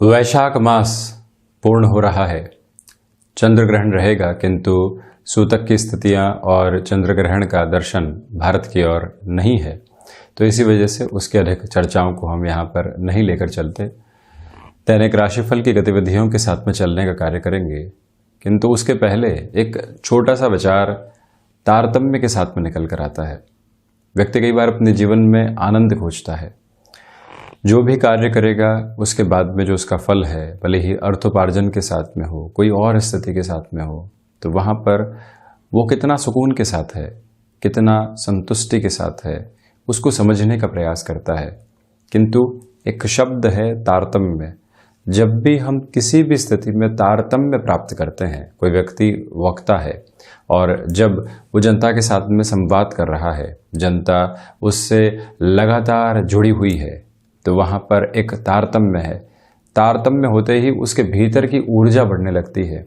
वैशाख मास पूर्ण हो रहा है। चंद्र ग्रहण रहेगा, किंतु सूतक की स्थितियां और चंद्र ग्रहण का दर्शन भारत की ओर नहीं है, तो इसी वजह से उसके अधिक चर्चाओं को हम यहाँ पर नहीं लेकर चलते। दैनिक राशिफल की गतिविधियों के साथ में चलने का कार्य करेंगे, किंतु उसके पहले एक छोटा सा विचार तारतम्य के साथ में निकल कर आता है। व्यक्ति कई बार अपने जीवन में आनंद खोजता है। जो भी कार्य करेगा उसके बाद में जो उसका फल है, भले ही अर्थोपार्जन के साथ में हो, कोई और स्थिति के साथ में हो, तो वहाँ पर वो कितना सुकून के साथ है, कितना संतुष्टि के साथ है, उसको समझने का प्रयास करता है। किंतु एक शब्द है तारतम्य। जब भी हम किसी भी स्थिति में तारतम्य प्राप्त करते हैं, कोई व्यक्ति वक्ता है और जब वो जनता के साथ में संवाद कर रहा है, जनता उससे लगातार जुड़ी हुई है, तो वहाँ पर एक तारतम्य है। तारतम्य होते ही उसके भीतर की ऊर्जा बढ़ने लगती है।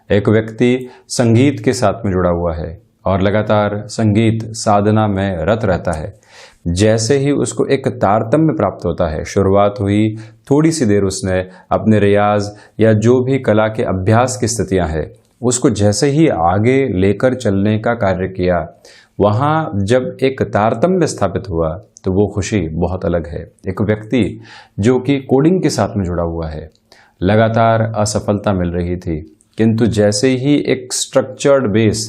एक व्यक्ति संगीत के साथ में जुड़ा हुआ है और लगातार संगीत साधना में रत रहता है। जैसे ही उसको एक तारतम्य प्राप्त होता है, शुरुआत हुई, थोड़ी सी देर उसने अपने रियाज या जो भी कला के अभ्यास की स्थितियां हैं, उसको जैसे ही आगे लेकर चलने का कार्य किया, वहाँ जब एक तारतम्य स्थापित हुआ तो वो खुशी बहुत अलग है। एक व्यक्ति जो कि कोडिंग के साथ में जुड़ा हुआ है, लगातार असफलता मिल रही थी, किंतु जैसे ही एक स्ट्रक्चर्ड बेस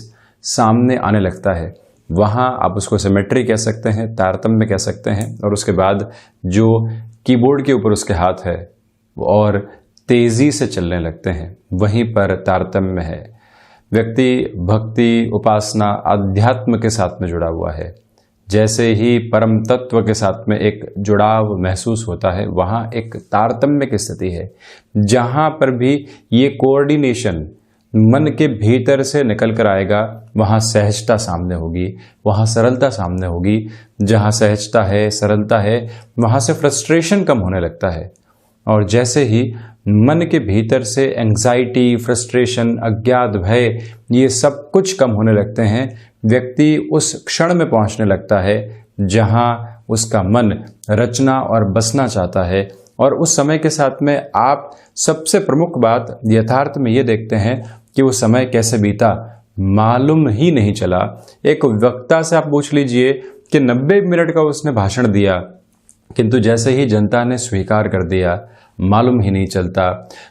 सामने आने लगता है, वहाँ आप उसको सिमेट्री कह सकते हैं, तारतम्य कह सकते हैं, और उसके बाद जो कीबोर्ड के ऊपर उसके हाथ है और तेजी से चलने लगते हैं, वहीं पर तारतम्य है। व्यक्ति भक्ति, उपासना, अध्यात्म के साथ में जुड़ा हुआ है। जैसे ही परम तत्व के साथ में एक जुड़ाव महसूस होता है, वहाँ एक तारतम्य की स्थिति है। जहाँ पर भी ये कोऑर्डिनेशन मन के भीतर से निकल कर आएगा, वहाँ सहजता सामने होगी, वहाँ सरलता सामने होगी। जहाँ सहजता है, सरलता है, वहाँ से फ्रस्ट्रेशन कम होने लगता है। और जैसे ही मन के भीतर से एंग्जाइटी, फ्रस्ट्रेशन, अज्ञात भय, ये सब कुछ कम होने लगते हैं, व्यक्ति उस क्षण में पहुंचने लगता है जहां उसका मन रचना और बसना चाहता है। और उस समय के साथ में आप सबसे प्रमुख बात यथार्थ में ये देखते हैं कि वो समय कैसे बीता, मालूम ही नहीं चला। एक वक्ता से आप पूछ लीजिए कि 90 मिनट का उसने भाषण दिया, किंतु जैसे ही जनता ने स्वीकार कर दिया, मालूम ही नहीं चलता।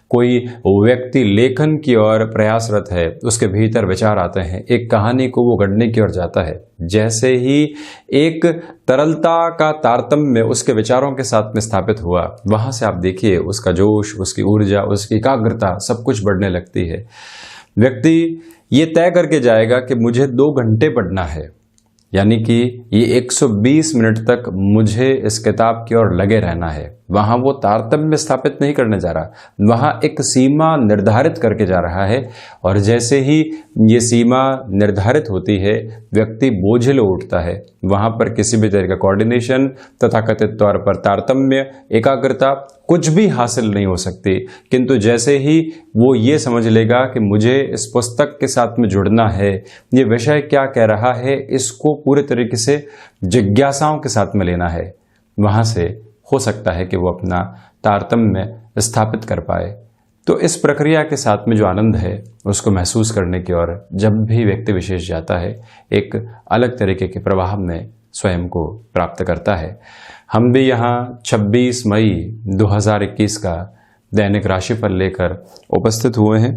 कोई व्यक्ति लेखन की ओर प्रयासरत है, उसके भीतर विचार आते हैं, एक कहानी को वो गढ़ने की ओर जाता है। जैसे ही एक तरलता का तारतम्य उसके विचारों के साथ में स्थापित हुआ, वहां से आप देखिए उसका जोश, उसकी ऊर्जा, उसकी एकाग्रता सब कुछ बढ़ने लगती है। व्यक्ति ये तय करके जाएगा कि मुझे 2 घंटे पढ़ना है, यानी कि ये 120 मिनट तक मुझे इस किताब की ओर लगे रहना है। वहां वो तारतम्य स्थापित नहीं करने जा रहा, वहां एक सीमा निर्धारित करके जा रहा है। और जैसे ही ये सीमा निर्धारित होती है, व्यक्ति बोझिल उठता है। वहां पर किसी भी तरह का कोऑर्डिनेशन, तथाकथित तौर पर तारतम्य, एकाग्रता कुछ भी हासिल नहीं हो सकती। किंतु जैसे ही वो ये समझ लेगा कि मुझे इस पुस्तक के साथ में जुड़ना है, ये विषय क्या कह रहा है, इसको पूरे तरीके से जिज्ञासाओं के साथ में लेना है, वहां से हो सकता है कि वो अपना तारतम्य स्थापित कर पाए। तो इस प्रक्रिया के साथ में जो आनंद है, उसको महसूस करने की ओर जब भी व्यक्ति विशेष जाता है, एक अलग तरीके के प्रवाह में स्वयं को प्राप्त करता है। हम भी यहाँ 26 मई 2021 का दैनिक राशिफल लेकर उपस्थित हुए हैं।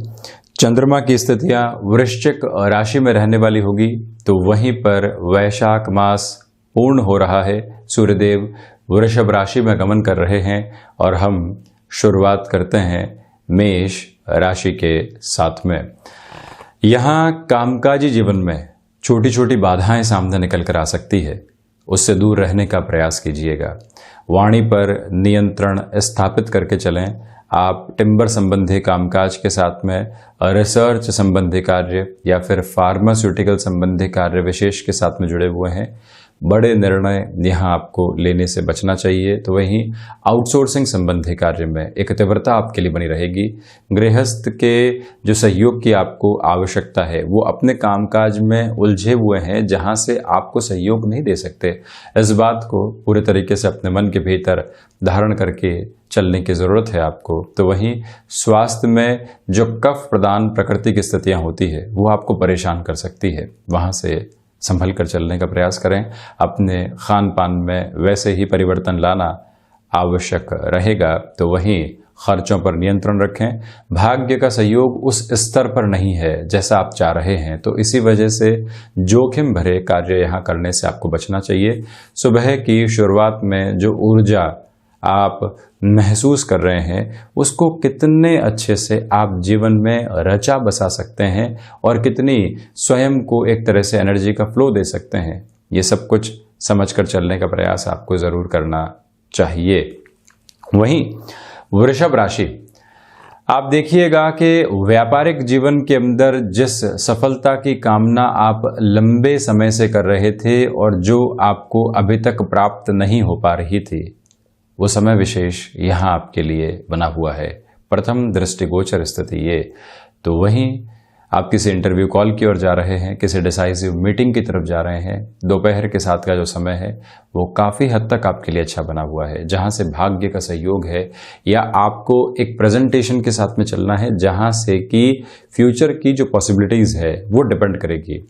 चंद्रमा की स्थितियां वृश्चिक राशि में रहने वाली होगी, तो वहीं पर वैशाख मास पूर्ण हो रहा है। सूर्यदेव वृषभ राशि में गमन कर रहे हैं और हम शुरुआत करते हैं मेष राशि के साथ में। यहाँ कामकाजी जीवन में छोटी छोटी बाधाएं सामने निकल कर आ सकती है, उससे दूर रहने का प्रयास कीजिएगा। वाणी पर नियंत्रण स्थापित करके चलें। आप टिम्बर संबंधी कामकाज के साथ में रिसर्च संबंधी कार्य या फिर फार्मास्यूटिकल संबंधी कार्य विशेष के साथ में जुड़े हुए हैं, बड़े निर्णय यहाँ आपको लेने से बचना चाहिए। तो वहीं आउटसोर्सिंग संबंधी कार्य में एक तीव्रता आपके लिए बनी रहेगी। गृहस्थ के जो सहयोग की आपको आवश्यकता है वो अपने कामकाज में उलझे हुए हैं, जहाँ से आपको सहयोग नहीं दे सकते। इस बात को पूरे तरीके से अपने मन के भीतर धारण करके चलने की ज़रूरत है आपको। तो वहीं स्वास्थ्य में जो कफ प्रदान प्रकृति की स्थितियां होती है वो आपको परेशान कर सकती है, वहां से संभल कर चलने का प्रयास करें। अपने खान पान में वैसे ही परिवर्तन लाना आवश्यक रहेगा। तो वहीं खर्चों पर नियंत्रण रखें। भाग्य का सहयोग उस स्तर पर नहीं है जैसा आप चाह रहे हैं, तो इसी वजह से जोखिम भरे कार्य यहाँ करने से आपको बचना चाहिए। सुबह की शुरुआत में जो ऊर्जा आप महसूस कर रहे हैं उसको कितने अच्छे से आप जीवन में रचा बसा सकते हैं और कितनी स्वयं को एक तरह से एनर्जी का फ्लो दे सकते हैं, ये सब कुछ समझकर चलने का प्रयास आपको ज़रूर करना चाहिए। वहीं वृषभ राशि, आप देखिएगा कि व्यापारिक जीवन के अंदर जिस सफलता की कामना आप लंबे समय से कर रहे थे और जो आपको अभी तक प्राप्त नहीं हो पा रही थी, वो समय विशेष यहाँ आपके लिए बना हुआ है। प्रथम दृष्टिगोचर स्थिति ये। तो वहीं आप किसी इंटरव्यू कॉल की ओर जा रहे हैं, किसी डिसाइसिव मीटिंग की तरफ जा रहे हैं। दोपहर के साथ का जो समय है वो काफ़ी हद तक आपके लिए अच्छा बना हुआ है, जहाँ से भाग्य का सहयोग है, या आपको एक प्रेजेंटेशन के साथ में चलना है जहाँ से कि फ्यूचर की जो पॉसिबिलिटीज़ है वो डिपेंड करेगी।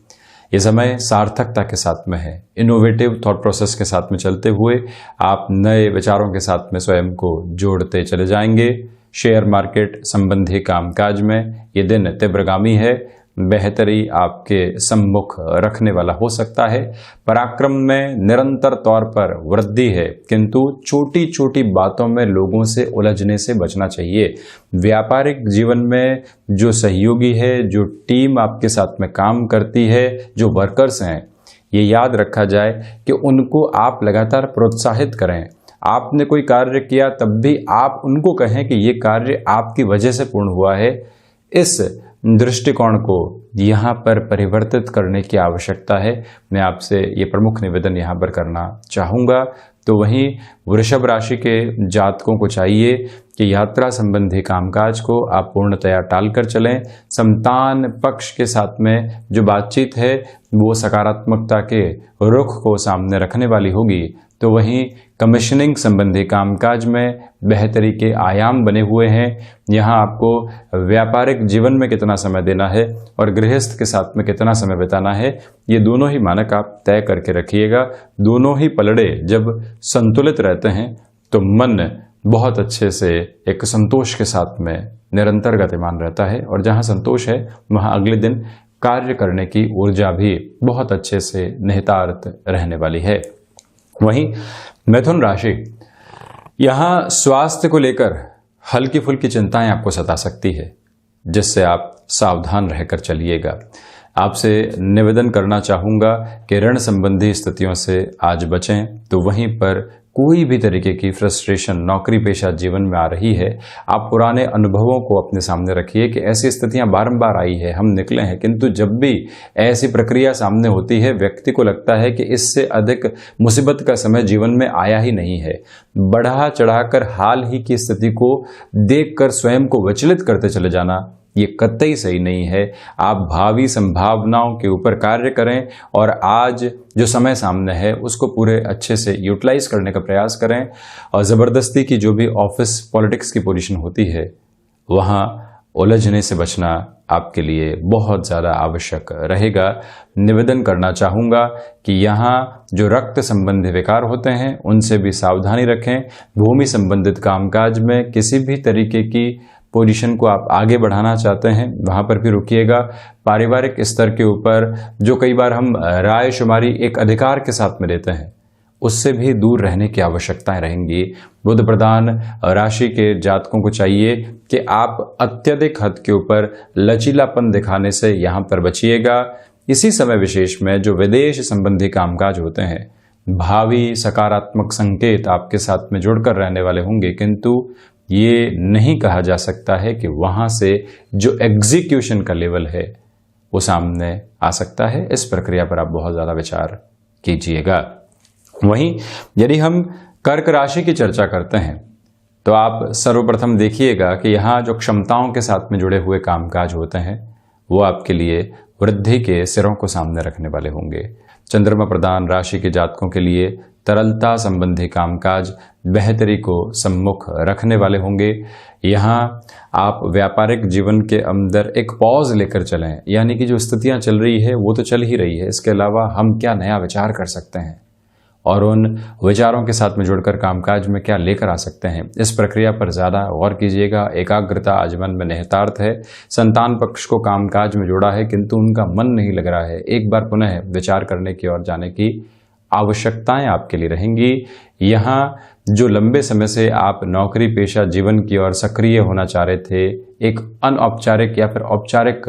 ये समय सार्थकता के साथ में है। इनोवेटिव थॉट प्रोसेस के साथ में चलते हुए आप नए विचारों के साथ में स्वयं को जोड़ते चले जाएंगे। शेयर मार्केट संबंधी कामकाज में ये दिन तीव्रगामी है, बेहतरी आपके सम्मुख रखने वाला हो सकता है। पराक्रम में निरंतर तौर पर वृद्धि है, किंतु छोटी छोटी बातों में लोगों से उलझने से बचना चाहिए। व्यापारिक जीवन में जो सहयोगी है, जो टीम आपके साथ में काम करती है, जो वर्कर्स हैं, ये याद रखा जाए कि उनको आप लगातार प्रोत्साहित करें। आपने कोई कार्य किया तब भी आप उनको कहें कि ये कार्य आपकी वजह से पूर्ण हुआ है। इस दृष्टिकोण को यहाँ पर परिवर्तित करने की आवश्यकता है। मैं आपसे ये प्रमुख निवेदन यहाँ पर करना चाहूँगा। तो वहीं वृषभ राशि के जातकों को चाहिए कि यात्रा संबंधी कामकाज को आप पूर्णतया टालकर चलें। संतान पक्ष के साथ में जो बातचीत है वो सकारात्मकता के रुख को सामने रखने वाली होगी। तो वहीं कमीशनिंग संबंधी कामकाज में बेहतरी के आयाम बने हुए हैं। यहाँ आपको व्यापारिक जीवन में कितना समय देना है और गृहस्थ के साथ में कितना समय बिताना है, ये दोनों ही मानक आप तय करके रखिएगा। दोनों ही पलड़े जब संतुलित रहते हैं तो मन बहुत अच्छे से एक संतोष के साथ में निरंतर गतिमान रहता है, और जहाँ संतोष है वहाँ अगले दिन कार्य करने की ऊर्जा भी बहुत अच्छे से निहितार्थ रहने वाली है। वहीं मिथुन राशि, यहाँ स्वास्थ्य को लेकर हल्की फुल्की चिंताएं आपको सता सकती है, जिससे आप सावधान रहकर चलिएगा। आपसे निवेदन करना चाहूँगा कि ऋण संबंधी स्थितियों से आज बचें। तो वहीं पर कोई भी तरीके की फ्रस्ट्रेशन नौकरी पेशा जीवन में आ रही है, आप पुराने अनुभवों को अपने सामने रखिए कि ऐसी स्थितियां बारंबार आई है, हम निकले हैं, किंतु जब भी ऐसी प्रक्रिया सामने होती है व्यक्ति को लगता है कि इससे अधिक मुसीबत का समय जीवन में आया ही नहीं है। बढ़ा चढ़ाकर हाल ही की स्थिति को देखकर स्वयं को विचलित करते चले जाना ये कतई सही नहीं है। आप भावी संभावनाओं के ऊपर कार्य करें और आज जो समय सामने है उसको पूरे अच्छे से यूटिलाइज करने का प्रयास करें। और ज़बरदस्ती की जो भी ऑफिस पॉलिटिक्स की पोजीशन होती है वहाँ उलझने से बचना आपके लिए बहुत ज़्यादा आवश्यक रहेगा। निवेदन करना चाहूँगा कि यहाँ जो रक्त संबंधी विकार होते हैं उनसे भी सावधानी रखें। भूमि संबंधित कामकाज में किसी भी तरीके की पोजीशन को आप आगे बढ़ाना चाहते हैं वहाँ पर भी रुकिएगा। पारिवारिक स्तर के ऊपर जो कई बार हम राय शुमारी एक अधिकार के साथ में देते हैं उससे भी दूर रहने की आवश्यकताएं रहेंगी। बुध प्रधान राशि के जातकों को चाहिए कि आप अत्यधिक हद के ऊपर लचीलापन दिखाने से यहाँ पर बचिएगा। इसी समय विशेष में जो विदेश संबंधी कामकाज होते हैं भावी सकारात्मक संकेत आपके साथ में जुड़कर रहने वाले होंगे, किंतु ये नहीं कहा जा सकता है कि वहाँ से जो एग्जीक्यूशन का लेवल है वो सामने आ सकता है। इस प्रक्रिया पर आप बहुत ज़्यादा विचार कीजिएगा। वहीं यदि हम कर्क राशि की चर्चा करते हैं तो आप सर्वप्रथम देखिएगा कि यहाँ जो क्षमताओं के साथ में जुड़े हुए कामकाज होते हैं वो आपके लिए वृद्धि के सिरों को सामने रखने वाले होंगे। चंद्रमा प्रधान राशि के जातकों के लिए तरलता संबंधी कामकाज बेहतरी को सम्मुख रखने वाले होंगे। यहाँ आप व्यापारिक जीवन के अंदर एक पॉज लेकर चलें, यानी कि जो स्थितियां चल रही है वो तो चल ही रही है, इसके अलावा हम क्या नया विचार कर सकते हैं और उन विचारों के साथ में जुड़कर कामकाज में क्या लेकर आ सकते हैं, इस प्रक्रिया पर ज़्यादा गौर कीजिएगा। एकाग्रता आज मन में निहितार्थ है। संतान पक्ष को कामकाज में जोड़ा है किंतु उनका मन नहीं लग रहा है। एक बार पुनः विचार करने की ओर जाने की आवश्यकताएं आपके लिए रहेंगी। यहाँ जो लंबे समय से आप नौकरी पेशा जीवन की ओर सक्रिय होना चाह रहे थे, एक अनौपचारिक या फिर औपचारिक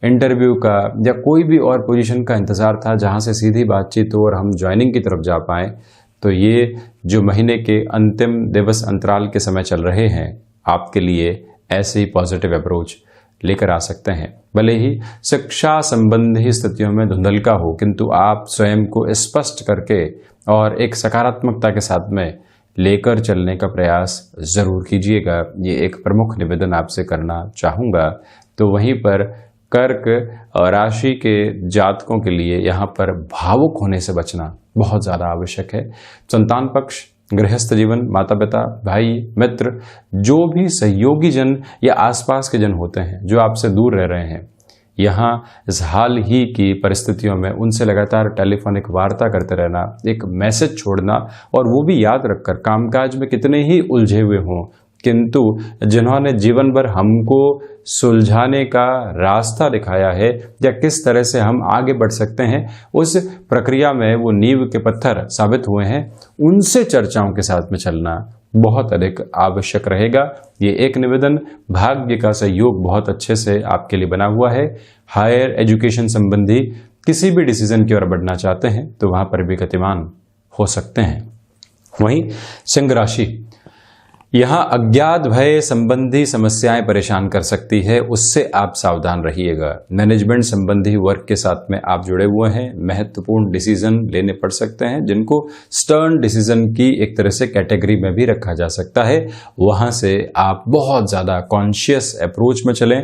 इंटरव्यू का या कोई भी और पोजीशन का इंतजार था जहां से सीधी बातचीत हो और हम ज्वाइनिंग की तरफ जा पाएं, तो ये जो महीने के अंतिम दिवस अंतराल के समय चल रहे हैं आपके लिए ऐसे ही पॉजिटिव अप्रोच लेकर आ सकते हैं। भले ही शिक्षा संबंधी स्थितियों में धुंधलका हो किंतु आप स्वयं को स्पष्ट करके और एक सकारात्मकता के साथ में लेकर चलने का प्रयास जरूर कीजिएगा। ये एक प्रमुख निवेदन आपसे करना चाहूँगा। तो वहीं पर कर्क राशि के जातकों के लिए यहाँ पर भावुक होने से बचना बहुत ज़्यादा आवश्यक है। संतान पक्ष, गृहस्थ जीवन, माता पिता, भाई, मित्र, जो भी सहयोगी जन या आसपास के जन होते हैं जो आपसे दूर रह रहे हैं, यहाँ इस हाल ही की परिस्थितियों में उनसे लगातार टेलीफोनिक वार्ता करते रहना, एक मैसेज छोड़ना और वो भी याद रखकर कामकाज में कितने ही उलझे हुए हों किंतु जिन्होंने जीवन भर हमको सुलझाने का रास्ता दिखाया है या किस तरह से हम आगे बढ़ सकते हैं, उस प्रक्रिया में वो नींव के पत्थर साबित हुए हैं, उनसे चर्चाओं के साथ में चलना बहुत अधिक आवश्यक रहेगा। ये एक निवेदन, भाग्य का सहयोग बहुत अच्छे से आपके लिए बना हुआ है। हायर एजुकेशन संबंधी किसी भी डिसीजन की ओर बढ़ना चाहते हैं तो वहां पर भी गतिमान हो सकते हैं। वहीं सिंह राशि, यहाँ अज्ञात भय संबंधी समस्याएं परेशान कर सकती है, उससे आप सावधान रहिएगा। मैनेजमेंट संबंधी वर्क के साथ में आप जुड़े हुए हैं, महत्वपूर्ण डिसीजन लेने पड़ सकते हैं जिनको स्टर्न डिसीजन की एक तरह से कैटेगरी में भी रखा जा सकता है। वहां से आप बहुत ज़्यादा कॉन्शियस अप्रोच में चलें।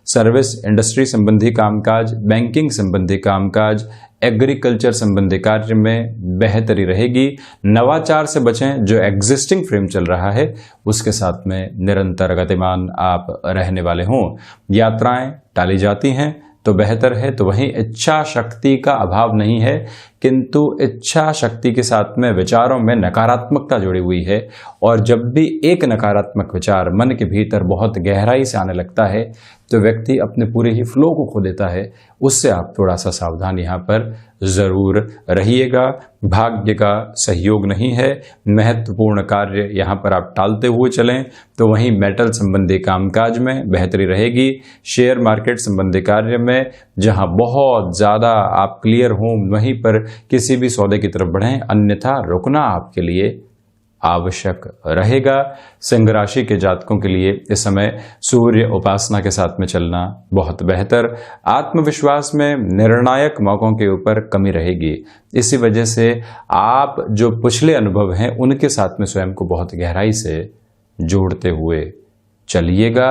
सर्विस इंडस्ट्री संबंधी कामकाज, बैंकिंग संबंधी कामकाज, एग्रीकल्चर संबंधी कार्य में बेहतरी रहेगी। नवाचार से बचें, जो एग्जिस्टिंग फ्रेम चल रहा है उसके साथ में निरंतर गतिमान आप रहने वाले हों। यात्राएं टाली जाती हैं तो बेहतर है। तो वहीं इच्छा शक्ति का अभाव नहीं है किंतु इच्छा शक्ति के साथ में विचारों में नकारात्मकता जुड़ी हुई है और जब भी एक नकारात्मक विचार मन के भीतर बहुत गहराई से आने लगता है तो व्यक्ति अपने पूरे ही फ्लो को खो देता है। उससे आप थोड़ा सा सावधान यहाँ पर जरूर रहिएगा। भाग्य का सहयोग नहीं है, महत्वपूर्ण कार्य यहाँ पर आप टालते हुए चलें। तो वहीं मेटल संबंधी कामकाज में बेहतरी रहेगी। शेयर मार्केट संबंधी कार्य में जहाँ बहुत ज़्यादा आप क्लियर हों वहीं पर किसी भी सौदे की तरफ बढ़ें, अन्यथा रुकना आपके लिए आवश्यक रहेगा। सिंह राशि के जातकों के लिए इस समय सूर्य उपासना के साथ में चलना बहुत बेहतर। आत्मविश्वास में निर्णायक मौकों के ऊपर कमी रहेगी। इसी वजह से आप जो पिछले अनुभव हैं उनके साथ में स्वयं को बहुत गहराई से जोड़ते हुए चलिएगा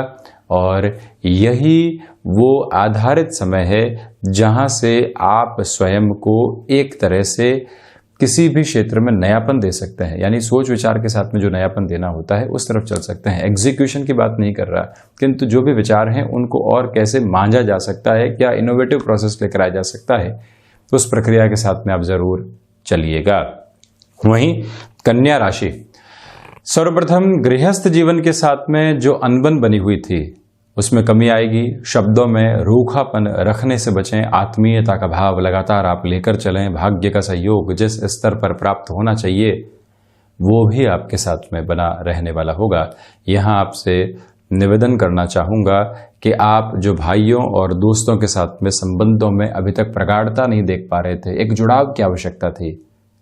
और यही वो आधारित समय है जहां से आप स्वयं को एक तरह से किसी भी क्षेत्र में नयापन दे सकते हैं। यानी सोच विचार के साथ में जो नयापन देना होता है उस तरफ चल सकते हैं। एग्जीक्यूशन की बात नहीं कर रहा किंतु जो भी विचार हैं उनको और कैसे मांझा जा सकता है, क्या इनोवेटिव प्रोसेस लेकर आया जा सकता है, तो उस प्रक्रिया के साथ में आप जरूर चलिएगा। वहीं कन्या राशि, सर्वप्रथम गृहस्थ जीवन के साथ में जो अनबन बनी हुई थी उसमें कमी आएगी। शब्दों में रूखापन रखने से बचें। आत्मीयता का भाव लगातार आप लेकर चलें। भाग्य का सहयोग जिस स्तर पर प्राप्त होना चाहिए वो भी आपके साथ में बना रहने वाला होगा। यहाँ आपसे निवेदन करना चाहूँगा कि आप जो भाइयों और दोस्तों के साथ में संबंधों में अभी तक प्रगाढ़ता नहीं देख पा रहे थे, एक जुड़ाव की आवश्यकता थी,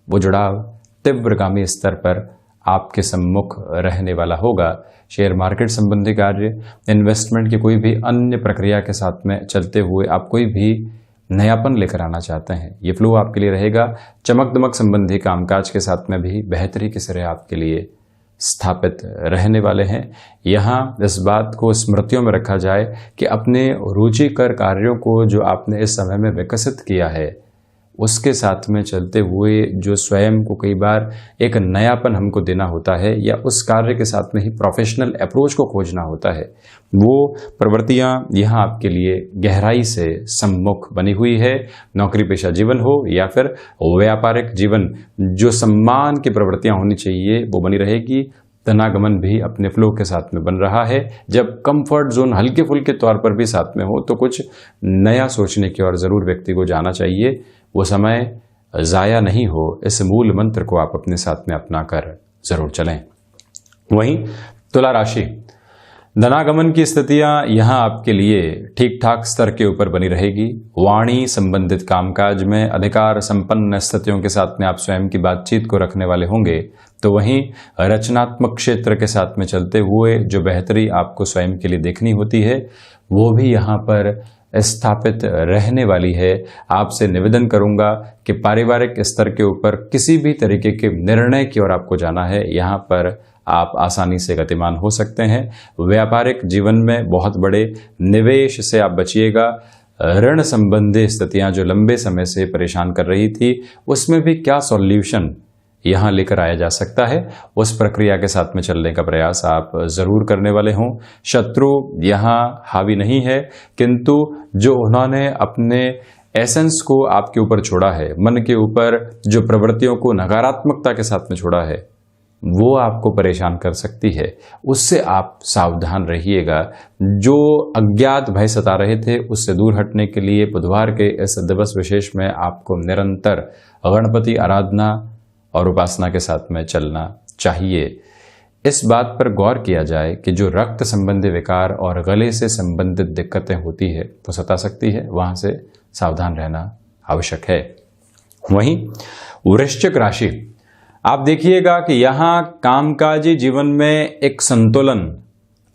वो जुड़ाव तीव्रगामी स्तर पर आपके सम्मुख रहने वाला होगा। शेयर मार्केट संबंधी कार्य, इन्वेस्टमेंट की कोई भी अन्य प्रक्रिया के साथ में चलते हुए आप कोई भी नयापन लेकर आना चाहते हैं। ये फ्लो आपके लिए रहेगा। चमक दमक संबंधी कामकाज के साथ में भी बेहतरी की सिरे आपके लिए स्थापित रहने वाले हैं। यहाँ इस बात को स्मृतियों में रखा जाए कि अपने रुचिकर कार्यों को जो आपने इस समय में विकसित किया है, उसके साथ में चलते हुए जो स्वयं को कई बार एक नयापन हमको देना होता है या उस कार्य के साथ में ही प्रोफेशनल अप्रोच को खोजना होता है, वो प्रवृत्तियां यहाँ आपके लिए गहराई से सम्मुख बनी हुई है। नौकरी पेशा जीवन हो या फिर व्यापारिक जीवन, जो सम्मान की प्रवृत्तियां होनी चाहिए वो बनी रहेगी। धनागमन भी अपने फ्लो के साथ में बन रहा है। जब कंफर्ट जोन हल्के फुल्के तौर पर भी साथ में हो तो कुछ नया सोचने की ओर जरूर व्यक्ति को जाना चाहिए। वो समय ज़ाया नहीं हो, इस मूल मंत्र को आप अपने साथ में अपना कर जरूर चलें। वहीं तुला राशि, धनागमन की स्थितियां यहां आपके लिए ठीक ठाक स्तर के ऊपर बनी रहेगी। वाणी संबंधित कामकाज में अधिकार संपन्न स्थितियों के साथ में आप स्वयं की बातचीत को रखने वाले होंगे। तो वहीं रचनात्मक क्षेत्र के साथ में चलते हुए जो बेहतरी आपको स्वयं के लिए देखनी होती है वो भी यहाँ पर स्थापित रहने वाली है। आपसे निवेदन करूंगा कि पारिवारिक स्तर के ऊपर किसी भी तरीके के निर्णय की ओर आपको जाना है, यहाँ पर आप आसानी से गतिमान हो सकते हैं। व्यापारिक जीवन में बहुत बड़े निवेश से आप बचिएगा। ऋण संबंधी स्थितियां जो लंबे समय से परेशान कर रही थी, उसमें भी क्या सॉल्यूशन यहाँ लेकर आया जा सकता है, उस प्रक्रिया के साथ में चलने का प्रयास आप जरूर करने वाले हों। शत्रु यहाँ हावी नहीं है, किंतु जो उन्होंने अपने एसेंस को आपके ऊपर छोड़ा है, मन के ऊपर जो प्रवृत्तियों को नकारात्मकता के साथ में छोड़ा है, वो आपको परेशान कर सकती है। उससे आप सावधान रहिएगा। जो अज्ञात भय सता रहे थे उससे दूर हटने के लिए बुधवार के इस दिवस विशेष में आपको निरंतर गणपति आराधना और उपासना के साथ में चलना चाहिए। इस बात पर गौर किया जाए कि जो रक्त संबंधी विकार और गले से संबंधित दिक्कतें होती है वो सता सकती है, वहां से सावधान रहना आवश्यक है। वहीं वृश्चिक राशि, आप देखिएगा कि यहाँ कामकाजी जीवन में एक संतुलन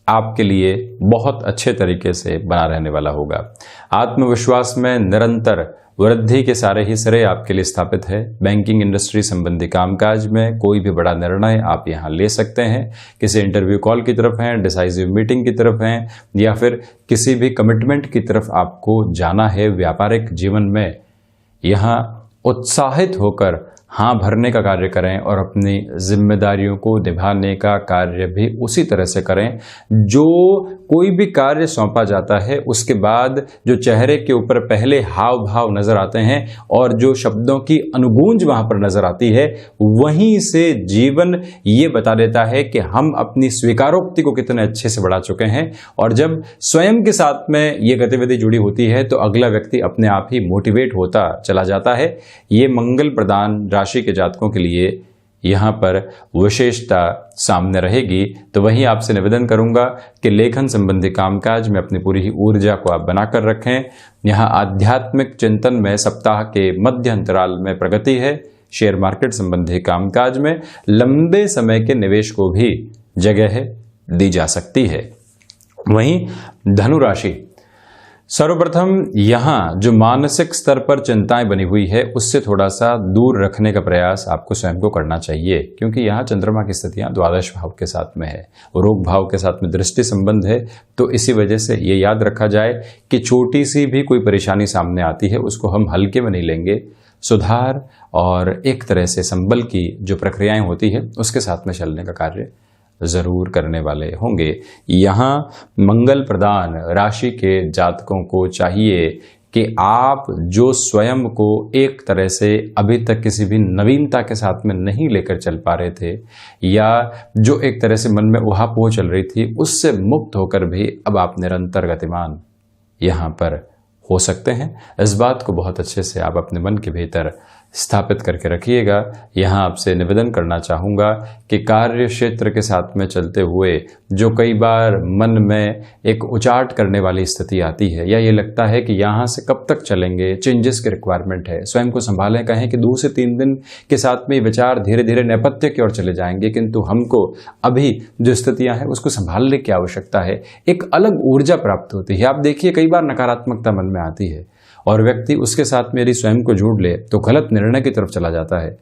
आपके लिए बहुत अच्छे तरीके से बना रहने वाला होगा। आत्मविश्वास में निरंतर वृद्धि के सारे ही सिरे आपके लिए स्थापित है। बैंकिंग इंडस्ट्री संबंधी कामकाज में कोई भी बड़ा निर्णय आप यहाँ ले सकते हैं। किसी इंटरव्यू कॉल की तरफ हैं, डिसाइसिव मीटिंग की तरफ हैं, या फिर किसी भी कमिटमेंट की तरफ आपको जाना है। व्यापारिक जीवन में यहाँ उत्साहित होकर हाँ भरने का कार्य करें और अपनी जिम्मेदारियों को निभाने का कार्य भी उसी तरह से करें। जो कोई भी कार्य सौंपा जाता है उसके बाद जो चेहरे के ऊपर पहले हाव भाव नजर आते हैं और जो शब्दों की अनुगूंज वहां पर नजर आती है, वहीं से जीवन ये बता देता है कि हम अपनी स्वीकारोक्ति को कितने अच्छे से बढ़ा चुके हैं। और जब स्वयं के साथ में ये गतिविधि जुड़ी होती है तो अगला व्यक्ति अपने आप ही मोटिवेट होता चला जाता है। ये मंगल प्रदान राशि के जातकों के लिए यहाँ पर विशेषता सामने रहेगी। तो वहीं आपसे निवेदन करूंगा कि लेखन संबंधी कामकाज में अपनी पूरी ही ऊर्जा को आप बनाकर रखें। यहाँ आध्यात्मिक चिंतन में सप्ताह के मध्य अंतराल में प्रगति है। शेयर मार्केट संबंधी कामकाज में लंबे समय के निवेश को भी जगह दी जा सकती है। वहीं धनु राशि, सर्वप्रथम यहाँ जो मानसिक स्तर पर चिंताएं बनी हुई है उससे थोड़ा सा दूर रखने का प्रयास आपको स्वयं को करना चाहिए, क्योंकि यहाँ चंद्रमा की स्थितियां द्वादश भाव के साथ में है, रोग भाव के साथ में दृष्टि संबंध है। तो इसी वजह से ये याद रखा जाए कि छोटी सी भी कोई परेशानी सामने आती है उसको हम हल्के में नहीं लेंगे। सुधार और एक तरह से संबल की जो प्रक्रियाएं होती है उसके साथ में चलने का कार्य जरूर करने वाले होंगे। यहाँ मंगल प्रदान राशि के जातकों को चाहिए कि आप जो स्वयं को एक तरह से अभी तक किसी भी नवीनता के साथ में नहीं लेकर चल पा रहे थे, या जो एक तरह से मन में उहापोह चल रही थी, उससे मुक्त होकर भी अब आप निरंतर गतिमान यहाँ पर हो सकते हैं। इस बात को बहुत अच्छे से आप अपने मन के भीतर स्थापित करके रखिएगा। यहाँ आपसे निवेदन करना चाहूँगा कि कार्य क्षेत्र के साथ में चलते हुए जो कई बार मन में एक उचाट करने वाली स्थिति आती है, या ये लगता है कि यहाँ से कब तक चलेंगे, चेंजेस की रिक्वायरमेंट है, स्वयं को संभालें। कहें कि 2 से 3 दिन के साथ में विचार धीरे धीरे नेपथ्य की ओर चले जाएंगे, किंतु हमको अभी जो स्थितियाँ हैं उसको संभालने की आवश्यकता है। एक अलग ऊर्जा प्राप्त होती है। आप देखिए कई बार नकारात्मकता मन में आती है और व्यक्ति उसके साथ में यदि स्वयं को जोड़ ले तो गलत निर्णय की तरफ चला जाता है।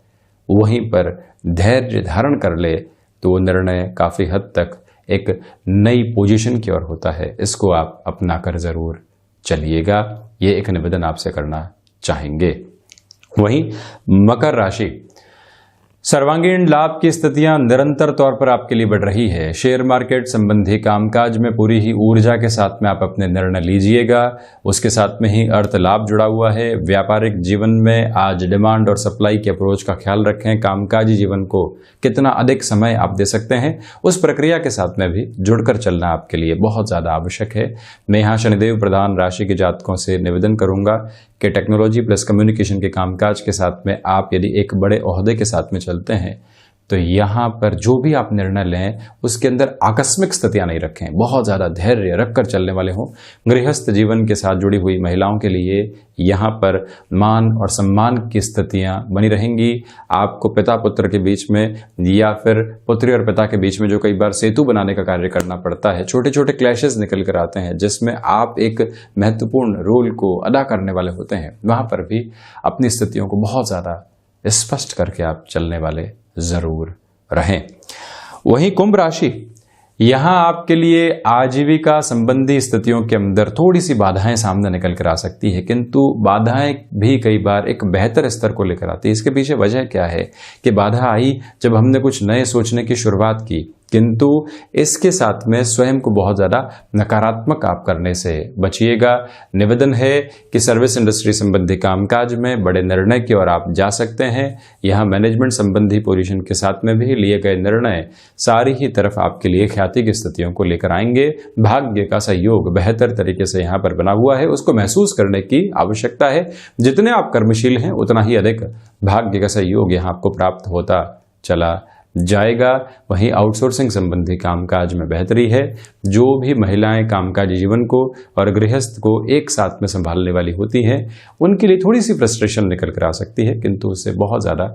वहीं पर धैर्य धारण कर ले तो वो निर्णय काफी हद तक एक नई पोजीशन की ओर होता है। इसको आप अपना कर जरूर चलिएगा, ये एक निवेदन आपसे करना चाहेंगे। वहीं मकर राशि, सर्वांगीण लाभ की स्थितियां निरंतर तौर पर आपके लिए बढ़ रही है। शेयर मार्केट संबंधी कामकाज में पूरी ही ऊर्जा के साथ में आप अपने निर्णय लीजिएगा। उसके साथ में ही अर्थ लाभ जुड़ा हुआ है। व्यापारिक जीवन में आज डिमांड और सप्लाई के अप्रोच का ख्याल रखें। कामकाजी जीवन को कितना अधिक समय आप दे सकते हैं उस प्रक्रिया के साथ में भी जुड़कर चलना आपके लिए बहुत ज्यादा आवश्यक है। मैं यहाँ शनिदेव प्रधान राशि के जातकों से निवेदन करूंगा कि टेक्नोलॉजी प्लस कम्युनिकेशन के कामकाज के साथ में आप यदि एक बड़े ओहदे के साथ में चलते हैं तो यहाँ पर जो भी आप निर्णय लें उसके अंदर आकस्मिक स्थितियां नहीं रखें, बहुत ज़्यादा धैर्य रखकर चलने वाले हों। गृहस्थ जीवन के साथ जुड़ी हुई महिलाओं के लिए यहाँ पर मान और सम्मान की स्थितियां बनी रहेंगी। आपको पिता पुत्र के बीच में या फिर पुत्री और पिता के बीच में जो कई बार सेतु बनाने का कार्य करना पड़ता है, छोटे छोटे क्लैशेस निकल कर आते हैं जिसमें आप एक महत्वपूर्ण रोल को अदा करने वाले होते हैं, वहां पर भी अपनी स्थितियों को बहुत ज़्यादा स्पष्ट करके आप चलने वाले जरूर रहें। वहीं कुंभ राशि, यहां आपके लिए आजीविका संबंधी स्थितियों के अंदर थोड़ी सी बाधाएं सामने निकल कर आ सकती है, किंतु बाधाएं भी कई बार एक बेहतर स्तर को लेकर आती है। इसके पीछे वजह क्या है कि बाधा आई जब हमने कुछ नए सोचने की शुरुआत की, किंतु इसके साथ में स्वयं को बहुत ज़्यादा नकारात्मक आप करने से बचिएगा। निवेदन है कि सर्विस इंडस्ट्री संबंधी कामकाज में बड़े निर्णय की ओर आप जा सकते हैं। यहाँ मैनेजमेंट संबंधी पोजीशन के साथ में भी लिए गए निर्णय सारी ही तरफ आपके लिए ख्याति की स्थितियों को लेकर आएंगे। भाग्य का सहयोग बेहतर तरीके से यहाँ पर बना हुआ है, उसको महसूस करने की आवश्यकता है। जितने आप कर्मशील हैं उतना ही अधिक भाग्य का सहयोग यहाँ आपको प्राप्त होता चला जाएगा। वहीं आउटसोर्सिंग संबंधी कामकाज में बेहतरी है। जो भी महिलाएं कामकाजी जीवन को और गृहस्थ को एक साथ में संभालने वाली होती हैं उनके लिए थोड़ी सी फ्रस्ट्रेशन निकल कर आ सकती है, किंतु उससे बहुत ज़्यादा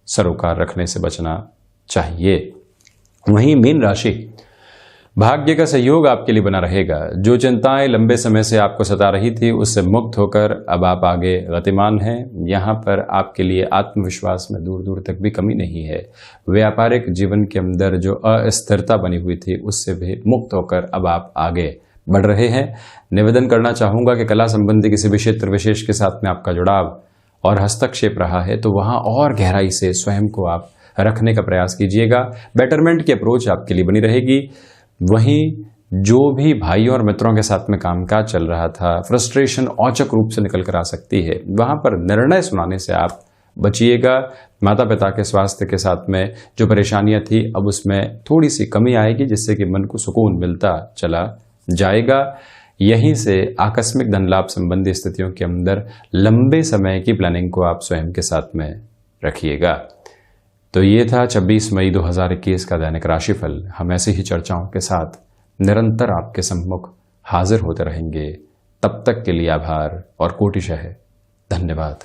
सरोकार रखने से बचना चाहिए। वहीं मीन राशि, भाग्य का सहयोग आपके लिए बना रहेगा। जो चिंताएं लंबे समय से आपको सता रही थी उससे मुक्त होकर अब आप आगे गतिमान हैं। यहाँ पर आपके लिए आत्मविश्वास में दूर दूर तक भी कमी नहीं है। व्यापारिक जीवन के अंदर जो अस्थिरता बनी हुई थी उससे भी मुक्त होकर अब आप आगे बढ़ रहे हैं। निवेदन करना चाहूँगा कि कला संबंधी किसी भी क्षेत्र विशेष के साथ में आपका जुड़ाव और हस्तक्षेप रहा है तो वहाँ और गहराई से स्वयं को आप रखने का प्रयास कीजिएगा। बेटरमेंट की अप्रोच आपके लिए बनी रहेगी। वहीं जो भी भाइयों और मित्रों के साथ में कामकाज चल रहा था, फ्रस्ट्रेशन औचक रूप से निकल कर आ सकती है, वहां पर निर्णय सुनाने से आप बचिएगा। माता पिता के स्वास्थ्य के साथ में जो परेशानियां थी अब उसमें थोड़ी सी कमी आएगी, जिससे कि मन को सुकून मिलता चला जाएगा। यहीं से आकस्मिक धन लाभ संबंधी स्थितियों के अंदर लंबे समय की प्लानिंग को आप स्वयं के साथ में रखिएगा। तो ये था 26 मई 2021 का दैनिक राशिफल। हम ऐसी ही चर्चाओं के साथ निरंतर आपके सम्मुख हाजिर होते रहेंगे। तब तक के लिए आभार और कोटिशः धन्यवाद।